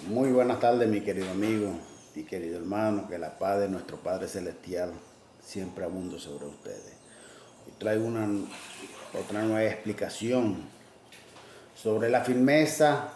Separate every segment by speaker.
Speaker 1: Muy buenas tardes, mi querido amigo y querido hermano, que la paz de nuestro Padre Celestial siempre abunde sobre ustedes. Hoy traigo otra nueva explicación sobre la firmeza,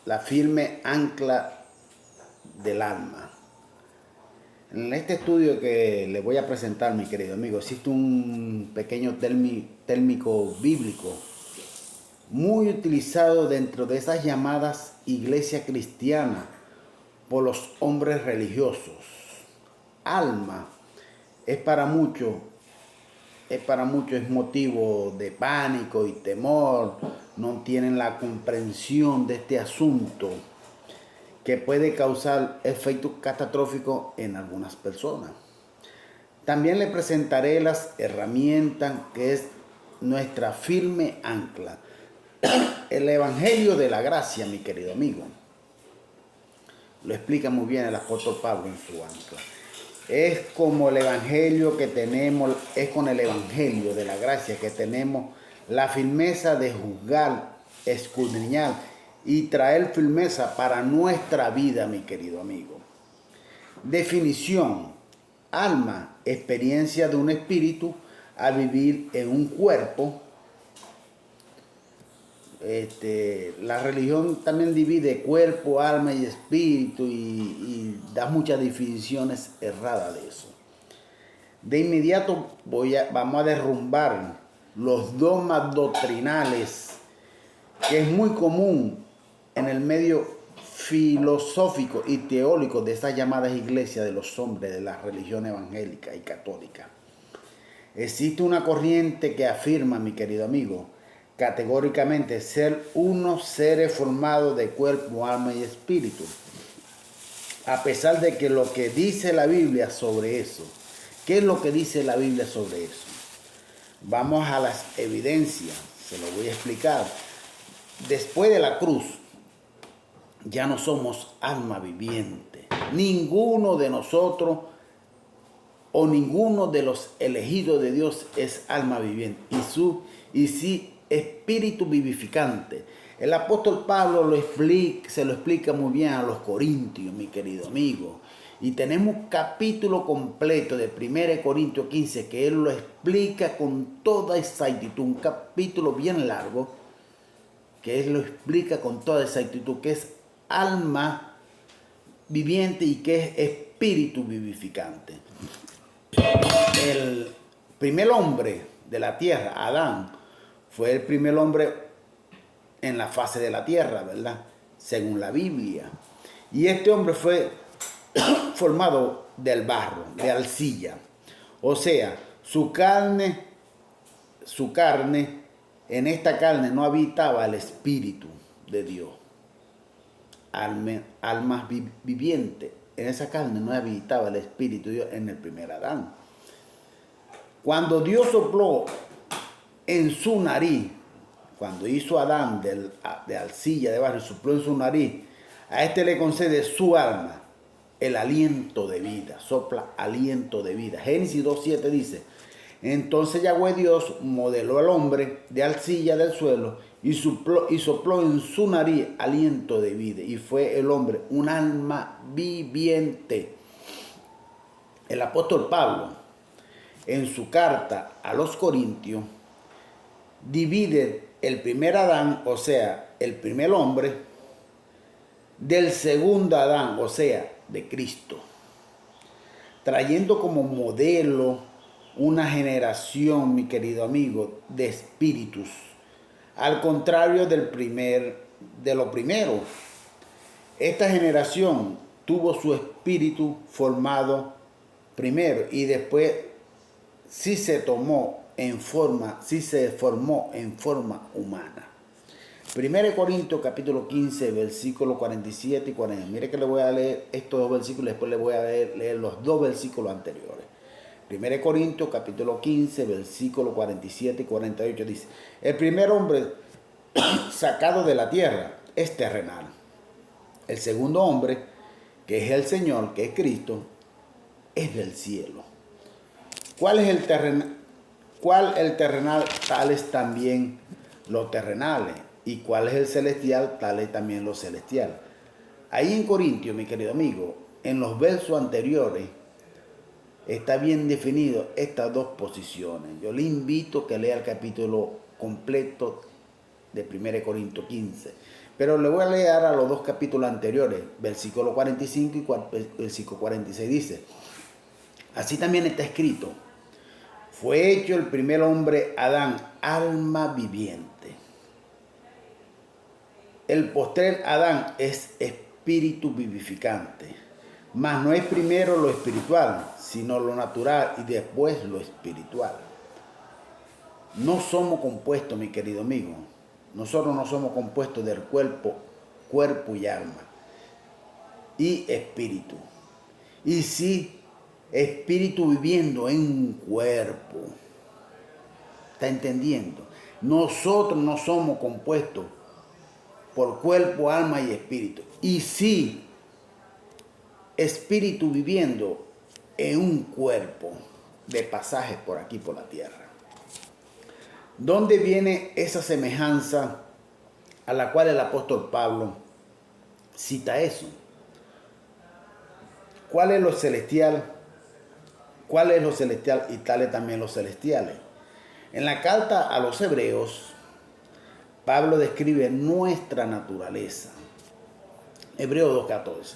Speaker 1: la firme ancla del alma. En este estudio que les voy a presentar, mi querido amigo, existe un pequeño térmico bíblico muy utilizado dentro de esas llamadas iglesias cristianas por los hombres religiosos. Alma es para muchos, es motivo de pánico y temor. No tienen la comprensión de este asunto que puede causar efectos catastróficos en algunas personas. También le presentaré las herramientas que es nuestra firme ancla. El Evangelio de la Gracia, mi querido amigo, lo explica muy bien el apóstol Pablo en su ancla. Es como el Evangelio que tenemos, es con el Evangelio de la Gracia que tenemos la firmeza de juzgar, escudriñar y traer firmeza para nuestra vida, mi querido amigo. Definición: alma, experiencia de un espíritu al vivir en un cuerpo. La religión también divide cuerpo, alma y espíritu y da muchas definiciones erradas de eso. De inmediato vamos a derrumbar los dogmas doctrinales que es muy común en el medio filosófico y teórico de estas llamadas iglesias de los hombres de la religión evangélica y católica. Existe una corriente que afirma, mi querido amigo, categóricamente ser unos seres formados de cuerpo, alma y espíritu. A pesar de que lo que dice la Biblia sobre eso, ¿qué es lo que dice la Biblia sobre eso? Vamos a las evidencias, se lo voy a explicar. Después de la cruz, ya no somos alma viviente. Ninguno de nosotros o ninguno de los elegidos de Dios es alma viviente y sí espíritu vivificante. El apóstol Pablo se lo explica muy bien a los corintios, mi querido amigo. Y tenemos un capítulo completo de 1 Corintios 15 que él lo explica con toda exactitud. Un capítulo bien largo que él lo explica con toda exactitud, que es alma viviente y que es espíritu vivificante. El primer hombre de la tierra, Adán, fue el primer hombre en la fase de la tierra, ¿verdad? Según la Biblia. Y este hombre fue formado del barro, de arcilla. O sea, su carne, en esta carne no habitaba el Espíritu de Dios. Alma viviente. En esa carne no habitaba el Espíritu de Dios en el primer Adán. Cuando Dios sopló en su nariz, cuando hizo Adán de arcilla, de barro, sopló en su nariz, a este le concede su alma, el aliento de vida, sopla aliento de vida. Génesis 2:7 dice: entonces Yahweh Dios modeló al hombre de arcilla del suelo y sopló en su nariz aliento de vida, y fue el hombre un alma viviente. El apóstol Pablo, en su carta a los Corintios, divide el primer Adán, o sea, el primer hombre, del segundo Adán, o sea, de Cristo, trayendo como modelo una generación, mi querido amigo, de espíritus, al contrario de lo primero. Esta generación tuvo su espíritu formado primero y después sí se formó en forma humana. 1 Corintios capítulo 15, versículos 47 y 40. Mire que le voy a leer estos dos versículos y después le voy a leer los dos versículos anteriores. 1 Corintios capítulo 15, versículos 47 y 48 dice: el primer hombre sacado de la tierra es terrenal. El segundo hombre, que es el Señor, que es Cristo, es del cielo. ¿Cuál es el terrenal? ¿Cuál el terrenal? Tales también los terrenales. y cuál es el celestial, tal es también lo celestial. Ahí en Corintios, mi querido amigo, en los versos anteriores, está bien definido estas dos posiciones. Yo le invito a que lea el capítulo completo de 1 Corintios 15. Pero le voy a leer a los dos capítulos anteriores, versículo 45 y versículo 46. Dice, así también está escrito, fue hecho el primer hombre Adán, alma viviente. El postrer Adán es espíritu vivificante. Mas no es primero lo espiritual, sino lo natural y después lo espiritual. No somos compuestos, mi querido amigo. Nosotros no somos compuestos del cuerpo y alma y espíritu. Y sí, espíritu viviendo en un cuerpo. ¿Está entendiendo? Nosotros no somos compuestos por cuerpo, alma y espíritu. Y sí, espíritu viviendo en un cuerpo de pasaje por aquí, por la tierra. ¿Dónde viene esa semejanza a la cual el apóstol Pablo cita eso? ¿Cuál es lo celestial? ¿Cuál es lo celestial y tales también los celestiales? En la carta a los Hebreos, Pablo describe nuestra naturaleza. Hebreos 2:14.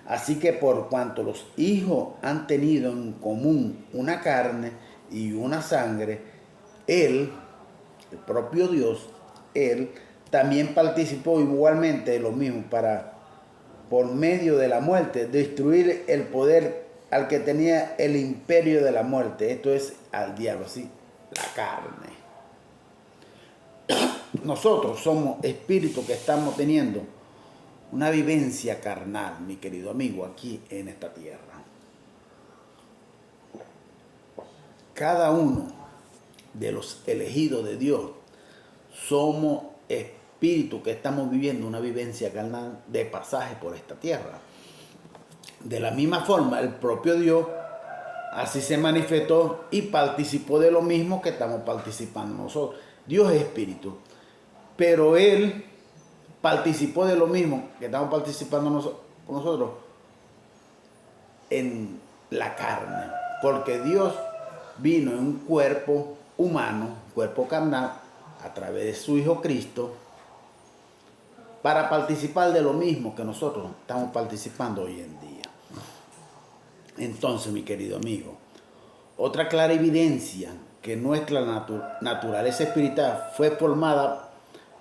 Speaker 1: Así que por cuanto los hijos han tenido en común una carne y una sangre, Él, el propio Dios, Él también participó igualmente de lo mismo para, por medio de la muerte, destruir el poder al que tenía el imperio de la muerte. Esto es al diablo, ¿sí? La carne. Nosotros somos espíritus que estamos teniendo una vivencia carnal, mi querido amigo, aquí en esta tierra. Cada uno de los elegidos de Dios somos espíritus que estamos viviendo una vivencia carnal de pasaje por esta tierra. De la misma forma, el propio Dios así se manifestó y participó de lo mismo que estamos participando nosotros. Dios es espíritu, pero Él participó de lo mismo que estamos participando nosotros en la carne, porque Dios vino en un cuerpo humano, cuerpo carnal, a través de su Hijo Cristo, para participar de lo mismo que nosotros estamos participando hoy en día. Entonces, mi querido amigo, otra clara evidencia que nuestra naturaleza espiritual fue formada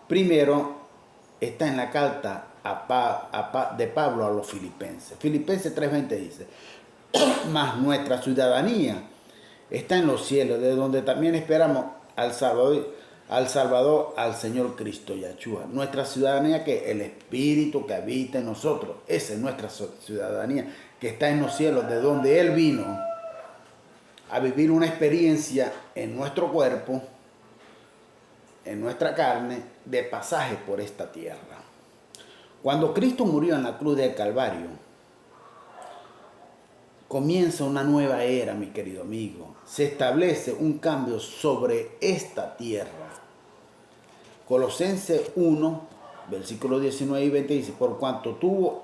Speaker 1: primero está en la carta de Pablo a los Filipenses. Filipenses 3:20 dice, mas nuestra ciudadanía está en los cielos, de donde también esperamos al Salvador, al Señor Cristo Yahshua. Nuestra ciudadanía, que el Espíritu que habita en nosotros, esa es nuestra ciudadanía, que está en los cielos, de donde Él vino a vivir una experiencia en nuestro cuerpo, en nuestra carne, de pasaje por esta tierra. Cuando Cristo murió en la cruz del Calvario, comienza una nueva era, mi querido amigo. Se establece un cambio sobre esta tierra. Colosenses 1, versículos 19 y 20 dice, por cuanto tuvo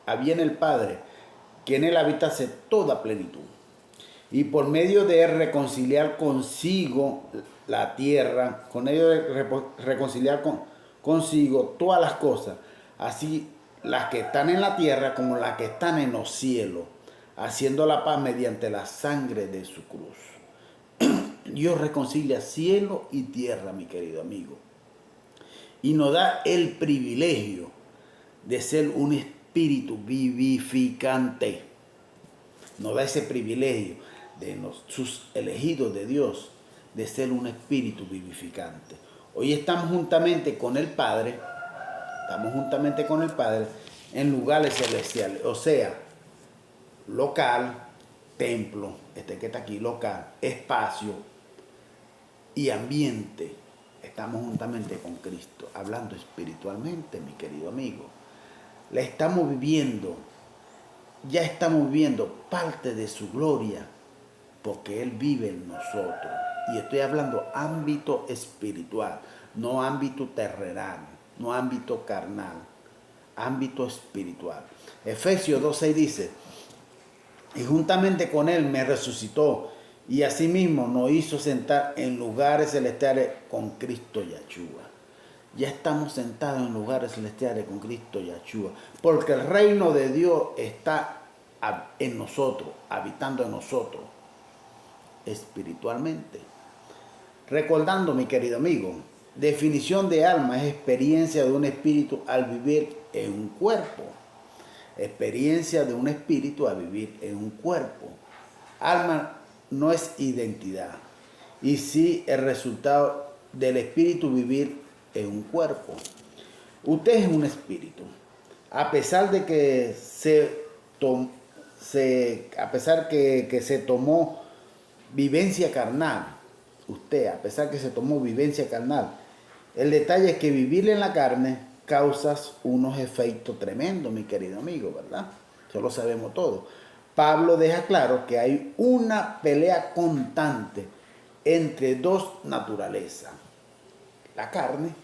Speaker 1: a bien el Padre, que en Él habitase toda plenitud, y por medio de Él reconciliar consigo la tierra, con ello de reconciliar consigo todas las cosas, así las que están en la tierra como las que están en los cielos, haciendo la paz mediante la sangre de su cruz. Dios reconcilia cielo y tierra, mi querido amigo, y nos da el privilegio de ser un espíritu vivificante. Nos da ese privilegio de sus elegidos de Dios, de ser un espíritu vivificante. Hoy estamos juntamente con el Padre, en lugares celestiales, o sea, local, templo, que está aquí, local, espacio y ambiente. Estamos juntamente con Cristo, hablando espiritualmente, mi querido amigo. Ya estamos viviendo parte de su gloria, porque Él vive en nosotros. Y estoy hablando ámbito espiritual. no ámbito terrenal, no ámbito carnal, ámbito espiritual. Efesios 2:6 dice, y juntamente con él me resucitó y asimismo nos hizo sentar en lugares celestiales con Cristo Yahshua. Ya estamos sentados en lugares celestiales con Cristo Yahshua, porque el reino de Dios está en nosotros, habitando en nosotros espiritualmente. Recordando, mi querido amigo, definición de alma es experiencia de un espíritu al vivir en un cuerpo. Experiencia de un espíritu al vivir en un cuerpo. Alma no es identidad, y sí el resultado del espíritu vivir en un cuerpo. Usted es un espíritu. A pesar de que se tomó vivencia carnal, usted, a pesar que se tomó vivencia carnal, el detalle es que vivir en la carne causa unos efectos tremendos, mi querido amigo, ¿verdad? Eso lo sabemos todos. Pablo deja claro que hay una pelea constante entre dos naturalezas. La carne,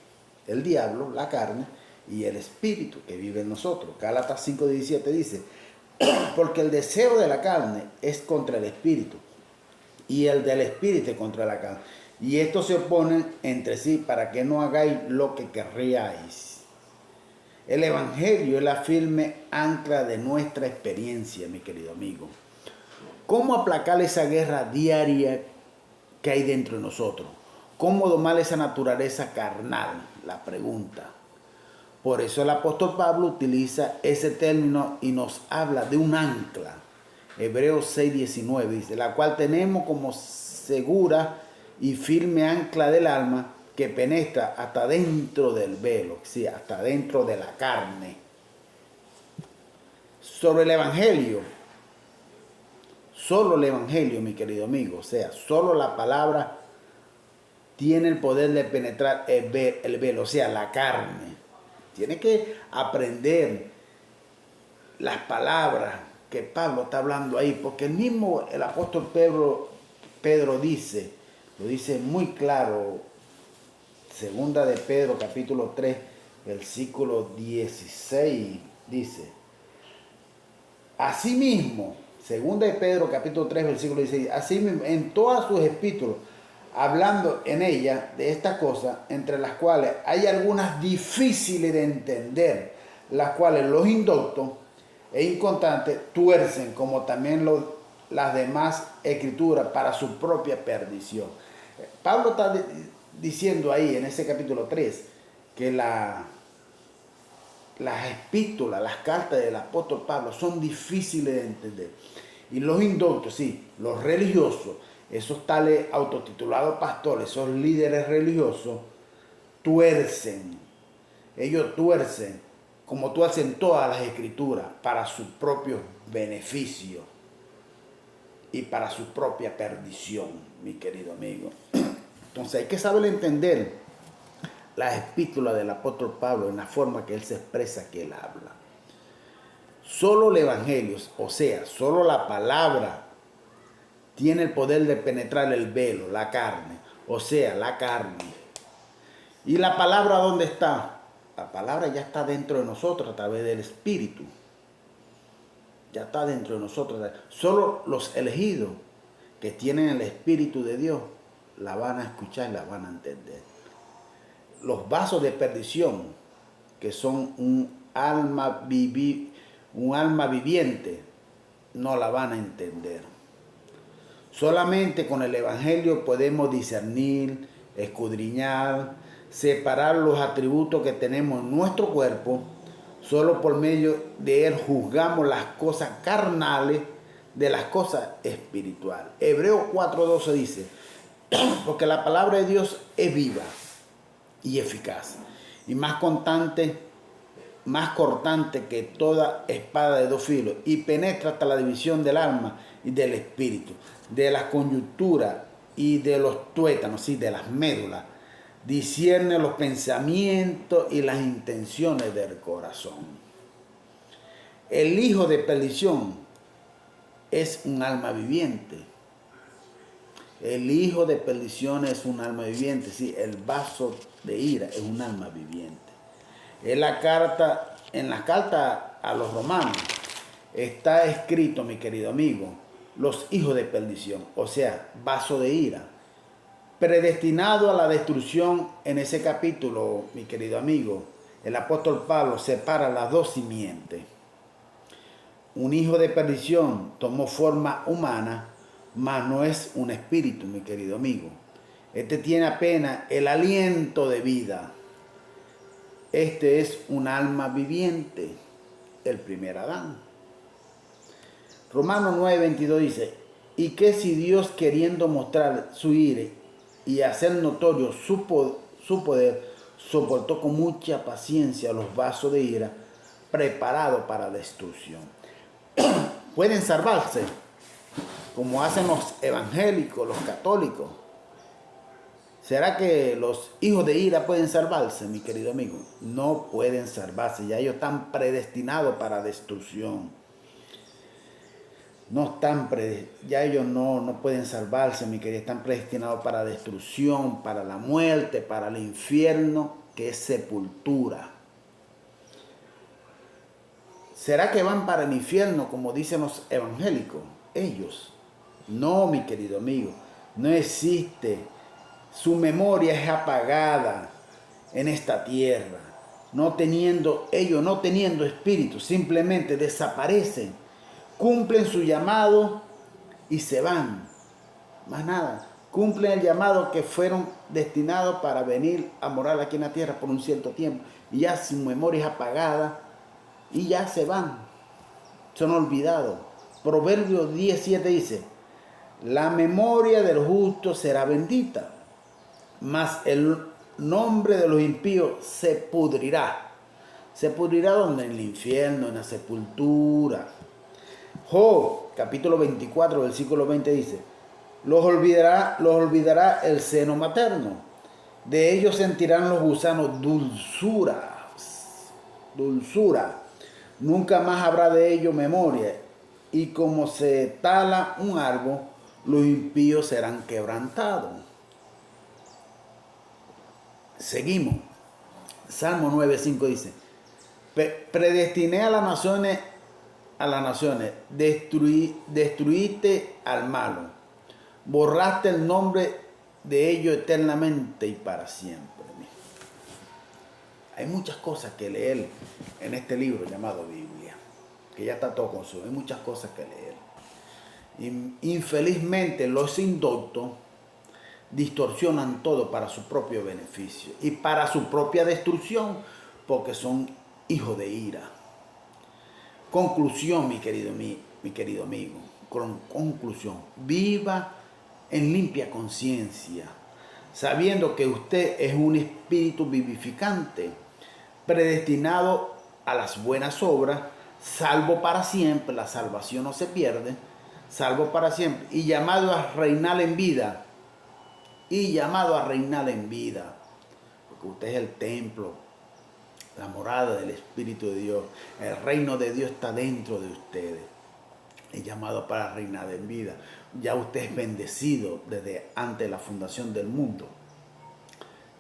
Speaker 1: el diablo, la carne, y el espíritu que vive en nosotros. Gálatas 5:17 dice, porque el deseo de la carne es contra el espíritu, y el del espíritu contra la carne. Y estos se oponen entre sí para que no hagáis lo que querríais. El Evangelio es la firme ancla de nuestra experiencia, mi querido amigo. ¿Cómo aplacar esa guerra diaria que hay dentro de nosotros? ¿Cómo domar esa naturaleza carnal? La pregunta. Por eso el apóstol Pablo utiliza ese término y nos habla de un ancla. Hebreos 6:19 dice, la cual tenemos como segura y firme ancla del alma que penetra hasta dentro del velo, sí, hasta dentro de la carne. Sobre el Evangelio, solo el Evangelio, mi querido amigo, o sea, solo la palabra tiene el poder de penetrar el velo, o sea, la carne. Tiene que aprender las palabras que Pablo está hablando ahí, porque el apóstol Pedro dice, lo dice muy claro, segunda de Pedro capítulo 3, versículo 16, dice, asimismo, segunda de Pedro capítulo 3, versículo 16, asimismo, en todas sus epístolas, hablando en ella de estas cosas, entre las cuales hay algunas difíciles de entender, las cuales los indoctos e inconstantes tuercen, como también las demás escrituras, para su propia perdición. Pablo está diciendo ahí en ese capítulo 3 que las epístolas, las cartas del apóstol Pablo son difíciles de entender. Y los indoctos, sí, los religiosos, esos tales autotitulados pastores, esos líderes religiosos, tuercen. Ellos tuercen, como tuercen todas las escrituras, para su propio beneficio y para su propia perdición, mi querido amigo. Entonces hay que saber entender las epístolas del apóstol Pablo en la forma que él se expresa, que él habla. Solo el Evangelio, o sea, solo la palabra, tiene el poder de penetrar el velo, la carne, o sea, la carne. ¿Y la palabra dónde está? La palabra ya está dentro de nosotros a través del Espíritu. Ya está dentro de nosotros. Solo los elegidos que tienen el Espíritu de Dios la van a escuchar y la van a entender. Los vasos de perdición, que son un alma viviente, no la van a entender. Solamente con el Evangelio podemos discernir, escudriñar, separar los atributos que tenemos en nuestro cuerpo. Solo por medio de él juzgamos las cosas carnales de las cosas espirituales. Hebreos 4:12 dice, porque la palabra de Dios es viva y eficaz, y más cortante que toda espada de dos filos, y penetra hasta la división del alma y del espíritu, de las coyunturas y de los tuétanos, y de las médulas, discierne los pensamientos y las intenciones del corazón. El hijo de perdición es un alma viviente. El hijo de perdición es un alma viviente, sí, el vaso de ira es un alma viviente. En la carta a los romanos está escrito, mi querido amigo, los hijos de perdición, o sea, vaso de ira, predestinado a la destrucción. En ese capítulo, mi querido amigo, el apóstol Pablo separa las dos simientes. Un hijo de perdición tomó forma humana, mas no es un espíritu, mi querido amigo. Este tiene apenas el aliento de vida. Este es un alma viviente, el primer Adán. Romanos 9:22 dice, y que si Dios, queriendo mostrar su ira y hacer notorio su poder, soportó con mucha paciencia los vasos de ira preparados para destrucción. Pueden salvarse, como hacen los evangélicos, los católicos. ¿Será que los hijos de ira pueden salvarse, mi querido amigo? No pueden salvarse, ya ellos están predestinados para destrucción. Ya ellos no pueden salvarse, mi querido, están predestinados para destrucción, para la muerte, para el infierno, que es sepultura. ¿Será que van para el infierno, como dicen los evangélicos? Ellos. No, mi querido amigo, no existe. Su memoria es apagada en esta tierra. Ellos no teniendo espíritu, simplemente desaparecen, cumplen su llamado y se van. Más nada. Cumplen el llamado que fueron destinados para venir a morar aquí en la tierra por un cierto tiempo. Y ya su memoria es apagada y ya se van. Son olvidados. Proverbios 17 dice, la memoria del justo será bendita, mas el nombre de los impíos se pudrirá. ¿Se pudrirá donde? En el infierno, en la sepultura. Job, capítulo 24, versículo 20 dice, los olvidará el seno materno. De ellos sentirán los gusanos dulzura. Nunca más habrá de ellos memoria. Y como se tala un árbol, los impíos serán quebrantados. Seguimos. Salmo 9:5 dice, predestiné a las naciones, destruiste al malo, borraste el nombre de ellos eternamente y para siempre. Hay muchas cosas que leer en este libro llamado Biblia, que ya está todo consumido. Hay muchas cosas que leer. Infelizmente los indoctos distorsionan todo para su propio beneficio y para su propia destrucción, porque son hijos de ira. Conclusión, mi querido amigo, conclusión, viva en limpia conciencia, sabiendo que usted es un espíritu vivificante, predestinado a las buenas obras, salvo para siempre, la salvación no se pierde, salvo para siempre, y llamado a reinar en vida, porque usted es el templo, la morada del Espíritu de Dios, el reino de Dios está dentro de ustedes, es llamado para reinar en vida. Ya usted es bendecido desde antes de la fundación del mundo,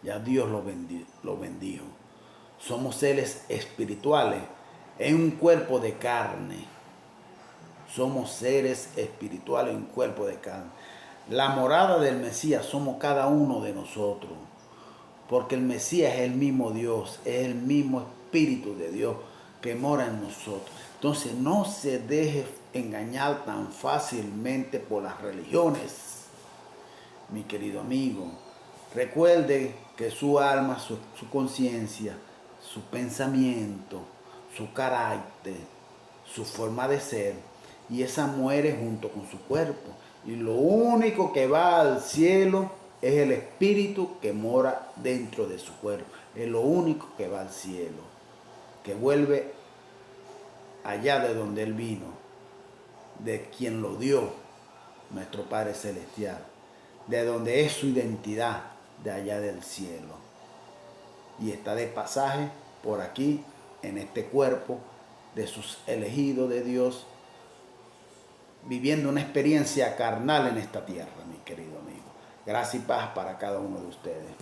Speaker 1: ya Dios lo bendijo. Somos seres espirituales en un cuerpo de carne. Somos seres espirituales en un cuerpo de carne. La morada del Mesías somos cada uno de nosotros. Porque el Mesías es el mismo Dios, es el mismo Espíritu de Dios que mora en nosotros. Entonces no se deje engañar tan fácilmente por las religiones, mi querido amigo. Recuerde que su alma, su conciencia, su pensamiento, su carácter, su forma de ser, y esa muere junto con su cuerpo. Y lo único que va al cielo es el espíritu que mora dentro de su cuerpo. Es lo único que va al cielo, que vuelve allá de donde él vino, de quien lo dio, nuestro Padre Celestial, de donde es su identidad, de allá del cielo. Y está de pasaje por aquí, en este cuerpo, de sus elegidos de Dios, viviendo una experiencia carnal en esta tierra, mi querido amigo. Gracia y paz para cada uno de ustedes.